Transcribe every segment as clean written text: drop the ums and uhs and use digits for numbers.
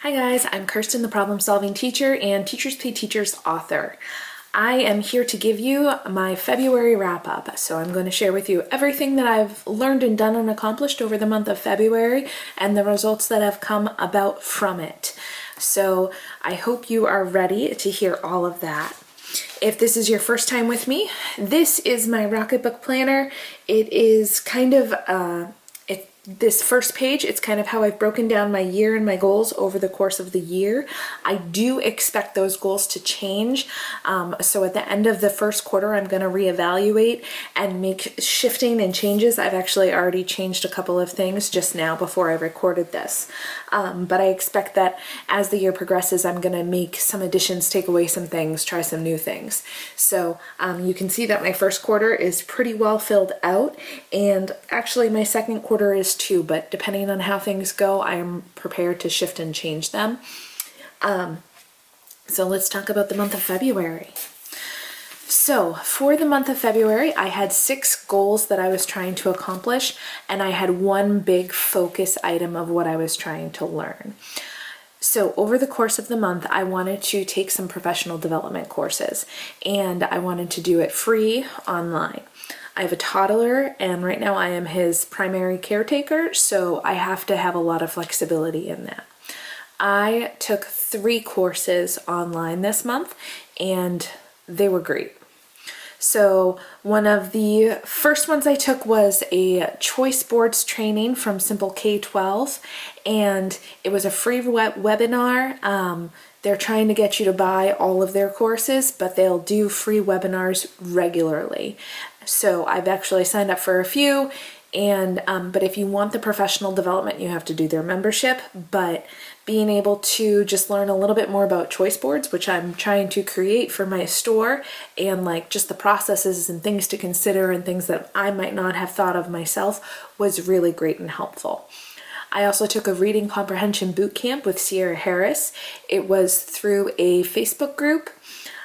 Hi guys, I'm Kirsten, the Problem Solving Teacher and Teachers Pay Teachers author. I am here to give you my February wrap up. So I'm going to share with you everything that I've learned and done and accomplished over the month of February and the results that have come about from it. So I hope you are ready to hear all of that. If this is your first time with me, this is my Rocketbook Planner. It is kind of this first page, it's kind of how I've broken down my year and my goals over the course of the year. I do expect those goals to change. So at the end of the first quarter, I'm going to reevaluate and make shifting and changes. I've actually already changed a couple of things just now before I recorded this. But I expect that as the year progresses, I'm going to make some additions, take away some things, try some new things. So you can see that my first quarter is pretty well filled out, and actually my second quarter is too, but depending on how things go, I am prepared to shift and change them. So let's talk about the month of February. So for the month of February, I had 6 goals that I was trying to accomplish, and I had one big focus item of what I was trying to learn. So over the course of the month, I wanted to take some professional development courses, and I wanted to do it free online. I have a toddler, and right now I am his primary caretaker, so I have to have a lot of flexibility in that. I took 3 courses online this month, and they were great. So one of the first ones I took was a choice boards training from Simple K-12, and it was a free webinar. They're trying to get you to buy all of their courses, but they'll do free webinars regularly. So I've actually signed up for a few, and but if you want the professional development, you have to do their membership. But being able to just learn a little bit more about choice boards, which I'm trying to create for my store, and like just the processes and things to consider and things that I might not have thought of myself, was really great and helpful. I also took a reading comprehension boot camp with Sierra Harris. It was through a Facebook group.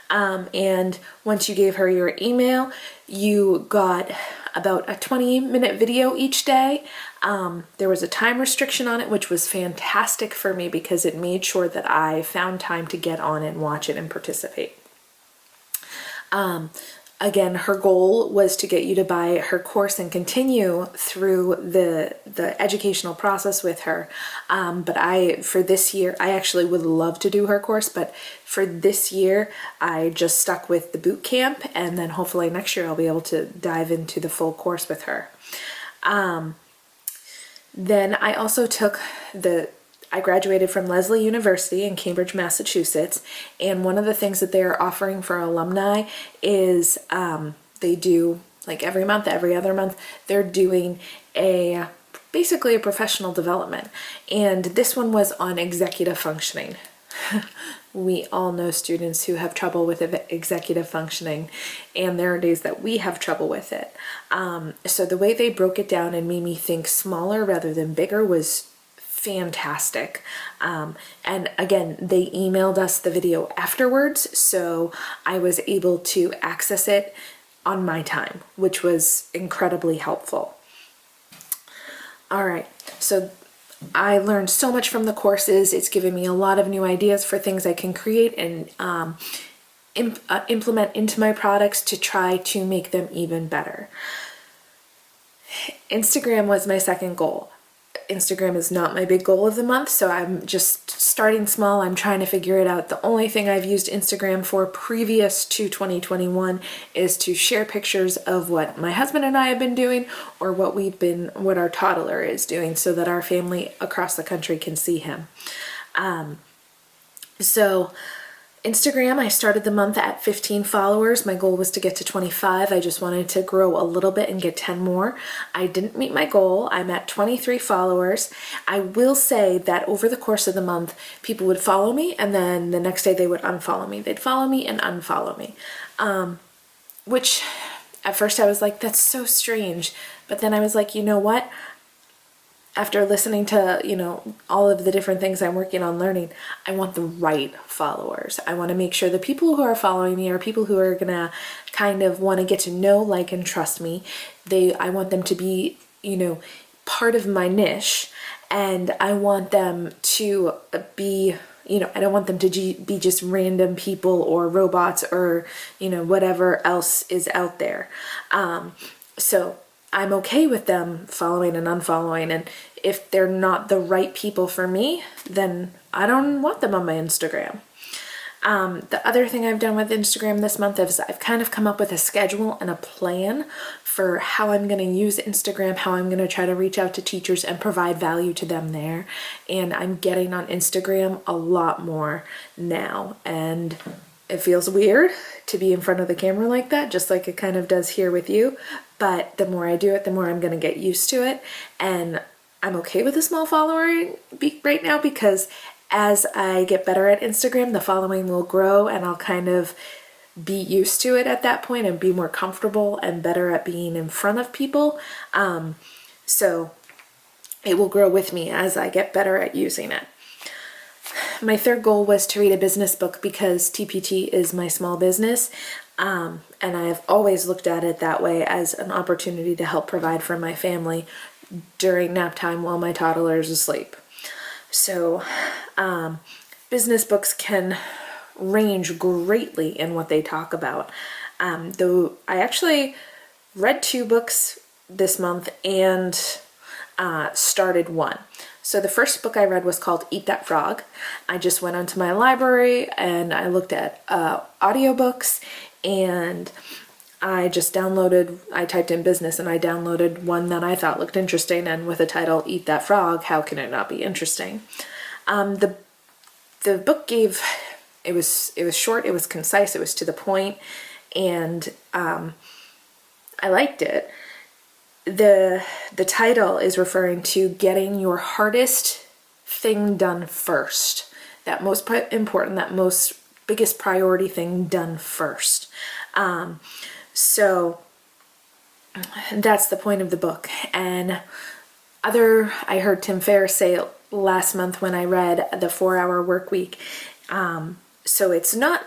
And once you gave her your email, you got about a 20-minute video each day. There was a time restriction on it, which was fantastic for me because it made sure that I found time to get on and watch it and participate. Again, her goal was to get you to buy her course and continue through the educational process with her. But for this year, I actually would love to do her course, but for this year, I just stuck with the boot camp, and then hopefully next year I'll be able to dive into the full course with her. Then I also took I graduated from Lesley University in Cambridge, Massachusetts, and one of the things that they are offering for alumni is they do, like every month, every other month, they're doing basically a professional development, and this one was on executive functioning. We all know students who have trouble with executive functioning, and there are days that we have trouble with it. So the way they broke it down and made me think smaller rather than bigger was fantastic. And again, they emailed us the video afterwards, so I was able to access it on my time, which was incredibly helpful. All right, so I learned so much from the courses. It's given me a lot of new ideas for things I can create and implement into my products to try to make them even better. Instagram was my second goal. Instagram is not my big goal of the month, so I'm just starting small. I'm trying to figure it out. The only thing I've used Instagram for previous to 2021 is to share pictures of what my husband and I have been doing, or what our toddler is doing, so that our family across the country can see him. So Instagram, I started the month at 15 followers. My goal was to get to 25. I just wanted to grow a little bit and get 10 more. I didn't meet my goal. I'm at 23 followers. I will say that over the course of the month, people would follow me, and then the next day they would unfollow me. They'd follow me and unfollow me, which at first I was like, that's so strange. But then I was like, you know what? After listening to, all of the different things I'm working on learning, I want the right followers. I want to make sure the people who are following me are people who are going to kind of want to get to know, like, and trust me. I want them to be, part of my niche, and I want them to be, I don't want them to be just random people or robots or, whatever else is out there. So I'm okay with them following and unfollowing, and if they're not the right people for me, then I don't want them on my Instagram. The other thing I've done with Instagram this month is I've kind of come up with a schedule and a plan for how I'm going to use Instagram, how I'm going to try to reach out to teachers and provide value to them there. And I'm getting on Instagram a lot more now. And it feels weird to be in front of the camera like that, just like it kind of does here with you. But the more I do it, the more I'm going to get used to it. And I'm okay with a small following right now, because as I get better at Instagram, the following will grow and I'll kind of be used to it at that point and be more comfortable and better at being in front of people. So it will grow with me as I get better at using it. My third goal was to read a business book, because TpT is my small business. And I have always looked at it that way, as an opportunity to help provide for my family during nap time while my toddler is asleep. So business books can range greatly in what they talk about. Though I actually read 2 books this month and started one. So the first book I read was called Eat That Frog. I just went onto my library and I looked at audiobooks, and I typed in business and I downloaded one that I thought looked interesting, and with the title Eat That Frog, how can it not be interesting? The book it was short, it was concise, it was to the point, and I liked it. The title is referring to getting your hardest thing done first. That most important, that most biggest priority thing done first. So that's the point of the book. And I heard Tim Ferriss say it last month when I read The 4-Hour Workweek. So it's not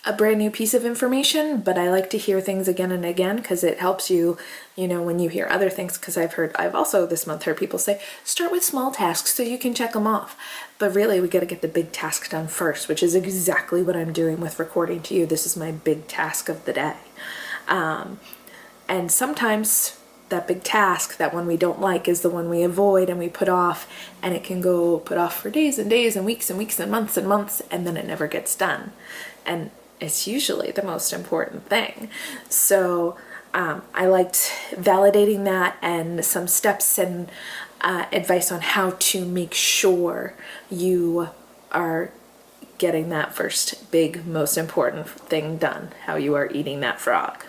a brand new piece of information, but I like to hear things again and again, because it helps you, when you hear other things. Because I've also this month heard people say, start with small tasks so you can check them off. But really, we got to get the big task done first, which is exactly what I'm doing with recording to you. This is my big task of the day. And sometimes that big task, that one we don't like, is the one we avoid and we put off, and it can go put off for days and days and weeks and months, and then it never gets done. And it's usually the most important thing. So I liked validating that, and some steps and advice on how to make sure you are getting that first big, most important thing done, how you are eating that frog.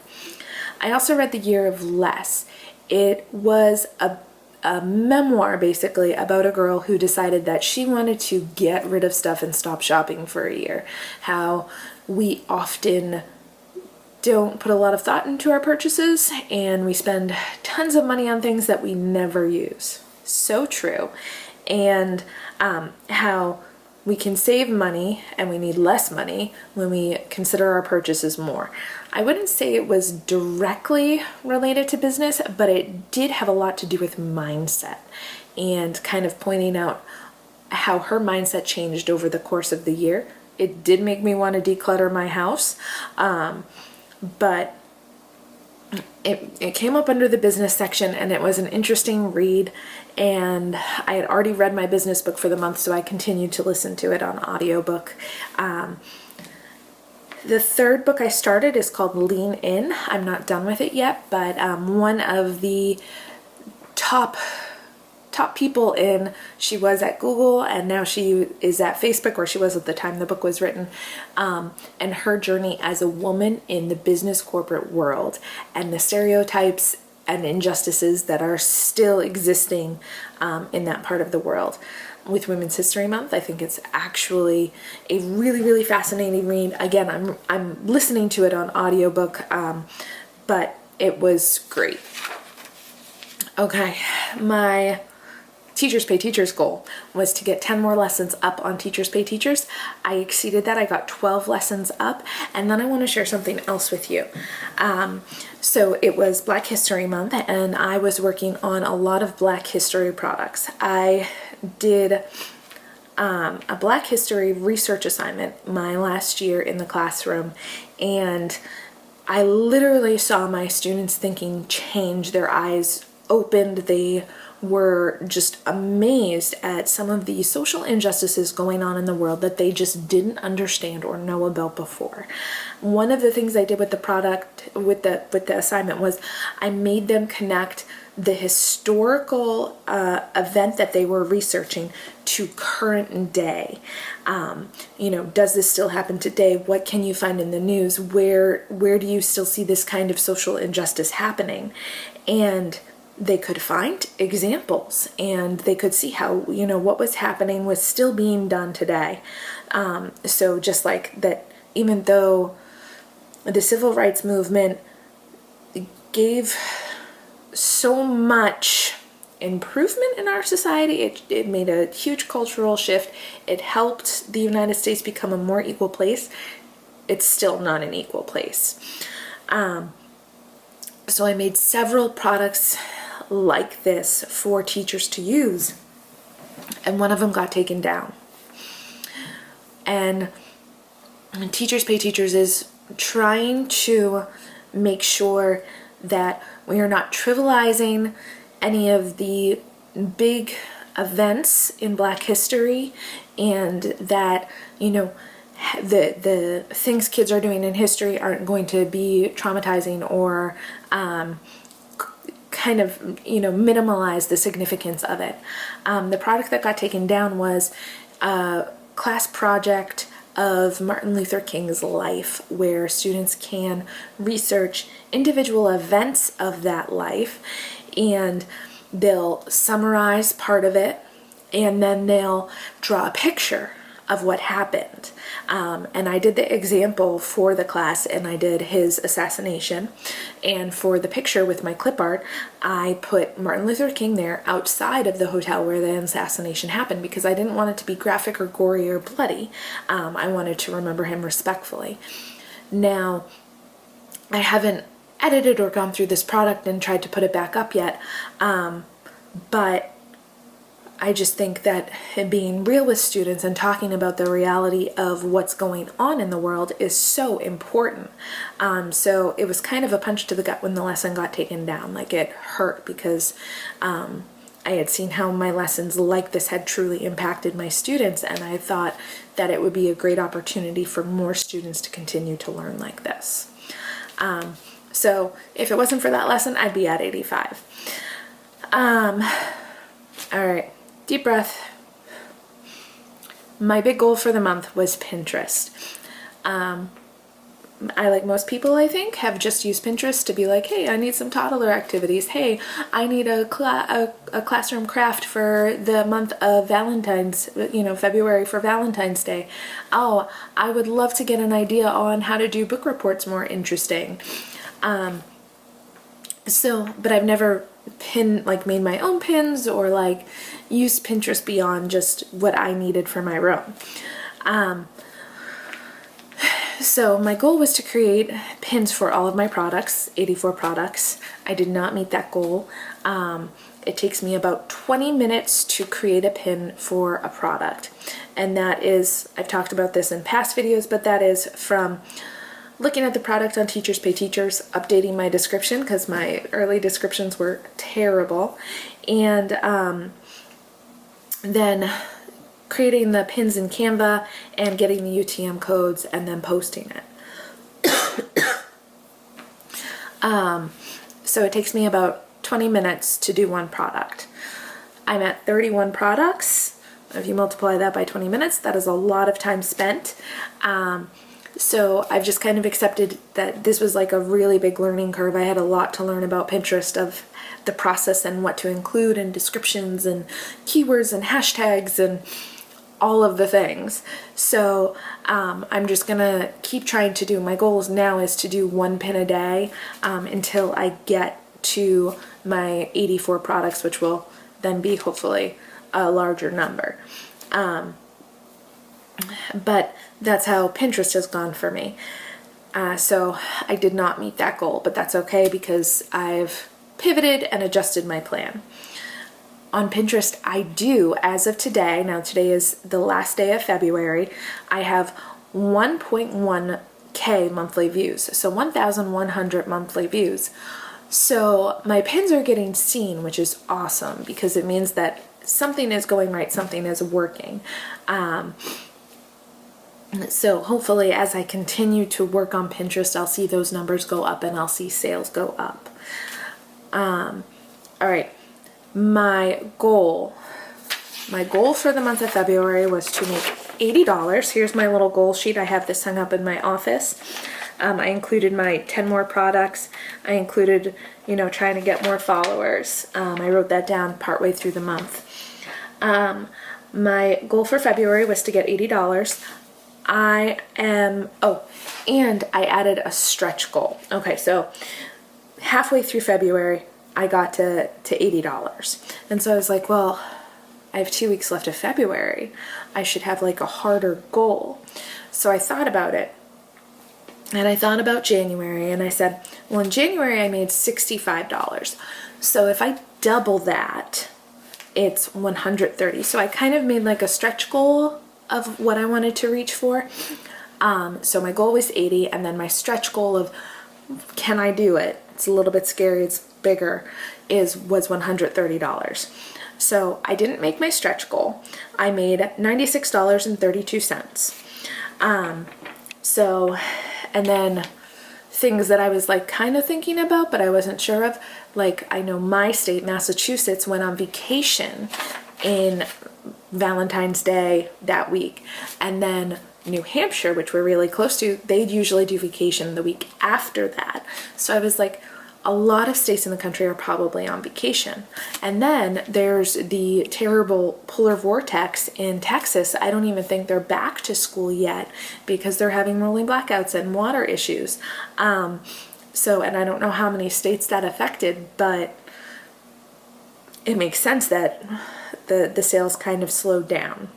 I also read The Year of Less. It was a memoir, basically, about a girl who decided that she wanted to get rid of stuff and stop shopping for a year. How we often don't put a lot of thought into our purchases, and we spend tons of money on things that we never use. So true. And how we can save money and we need less money when we consider our purchases more. I wouldn't say it was directly related to business, but it did have a lot to do with mindset, and kind of pointing out how her mindset changed over the course of the year. It did make me want to declutter my house, but it came up under the business section, and it was an interesting read, and I had already read my business book for the month, so I continued to listen to it on audiobook. The third book I started is called Lean In. I'm not done with it yet, but one of the top people she was at Google, and now she is at Facebook, or she was at the time the book was written, and her journey as a woman in the business corporate world, and the stereotypes and injustices that are still existing in that part of the world. With Women's History Month, I think it's actually a really, really fascinating read. Again, I'm listening to it on audiobook, but it was great. Okay, my Teachers Pay Teachers goal was to get 10 more lessons up on Teachers Pay Teachers. I exceeded that. I got 12 lessons up, and then I want to share something else with you. So it was Black History Month, and I was working on a lot of Black history products. I did a Black History research assignment my last year in the classroom, and I literally saw my students' thinking change. Their eyes opened. They were just amazed at some of the social injustices going on in the world that they just didn't understand or know about before. One of the things I did with the product, with the assignment, was I made them connect the historical event that they were researching to current day. Does this still happen today? What can you find in the news? Where do you still see this kind of social injustice happening? And they could find examples, and they could see how, what was happening was still being done today. So just like that, even though the civil rights movement gave so much improvement in our society, it made a huge cultural shift. It helped the United States become a more equal place. It's still not an equal place. So I made several products like this for teachers to use, and one of them got taken down. And Teachers Pay Teachers is trying to make sure that we are not trivializing any of the big events in Black history, and that, the things kids are doing in history aren't going to be traumatizing or kind of, minimalize the significance of it. The product that got taken down was a class project of Martin Luther King's life, where students can research individual events of that life, and they'll summarize part of it, and then they'll draw a picture of what happened. And I did the example for the class, and I did his assassination. And for the picture with my clip art, I put Martin Luther King there outside of the hotel where the assassination happened, because I didn't want it to be graphic or gory or bloody. I wanted to remember him respectfully. Now, I haven't edited or gone through this product and tried to put it back up yet, but I just think that being real with students and talking about the reality of what's going on in the world is so important. So it was kind of a punch to the gut when the lesson got taken down. Like, it hurt, because I had seen how my lessons like this had truly impacted my students, and I thought that it would be a great opportunity for more students to continue to learn like this. So if it wasn't for that lesson, I'd be at 85. All right. Deep breath. My big goal for the month was Pinterest. I, like most people, I think, have just used Pinterest to be like, hey, I need some toddler activities. Hey, I need a classroom craft for the month of Valentine's, February for Valentine's Day. Oh, I would love to get an idea on how to do book reports more interesting. But I've never made my own pins, or used Pinterest beyond just what I needed for my room. So my goal was to create pins for all of my products, 84 products. I did not meet that goal. It takes me about 20 minutes to create a pin for a product. And that is, I've talked about this in past videos, but that is from looking at the product on Teachers Pay Teachers, updating my description, because my early descriptions were terrible, and then creating the pins in Canva and getting the UTM codes and then posting it. So it takes me about 20 minutes to do one product. I'm at 31 products. If you multiply that by 20 minutes, that is a lot of time spent. So I've just kind of accepted that this was like a really big learning curve. I had a lot to learn about Pinterest, of the process and what to include, and descriptions and keywords and hashtags and all of the things. So I'm just gonna keep trying to do, my goal now is to do one pin a day until I get to my 84 products, which will then be hopefully a larger number. But that's how Pinterest has gone for me. So I did not meet that goal, but that's okay, because I've pivoted and adjusted my plan. on Pinterest, I do, as of today, now today is the last day of February, I have 1.1K monthly views, so 1,100 monthly views. So my pins are getting seen, which is awesome because it means that something is going right, something is working. So hopefully as I continue to work on Pinterest, I'll see those numbers go up and I'll see sales go up. All right, my goal for the month of February was to make $80. Here's my little goal sheet. I have this hung up in my office. I included my 10 more products. I included, trying to get more followers. I wrote that down partway through the month. My goal for February was to get $80. And I added a stretch goal. Okay, so halfway through February, I got to $80. And so I was like, well, I have 2 weeks left of February. I should have like a harder goal. So I thought about it. And I thought about January and I said, well, in January I made $65. So if I double that, it's $130. So I kind of made like a stretch goal of what I wanted to reach for. So my goal was 80, and then my stretch goal of can I do it? It's a little bit scary, it's bigger, was $130. So I didn't make my stretch goal. I made $96.32. And then things that I was like kind of thinking about, but I wasn't sure of, like I know my state, Massachusetts, went on vacation in Valentine's Day that week. And then New Hampshire, which we're really close to, they'd usually do vacation the week after that. So I was like, a lot of states in the country are probably on vacation. And then there's the terrible polar vortex in Texas. I don't even think they're back to school yet because they're having rolling blackouts and water issues. And I don't know how many states that affected, but it makes sense that the sales kind of slowed down.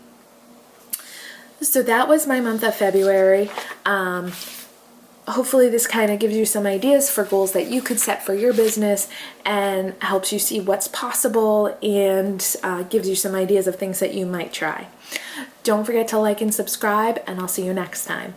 So that was my month of February. Hopefully this kind of gives you some ideas for goals that you could set for your business and helps you see what's possible and gives you some ideas of things that you might try. Don't forget to like and subscribe, and I'll see you next time.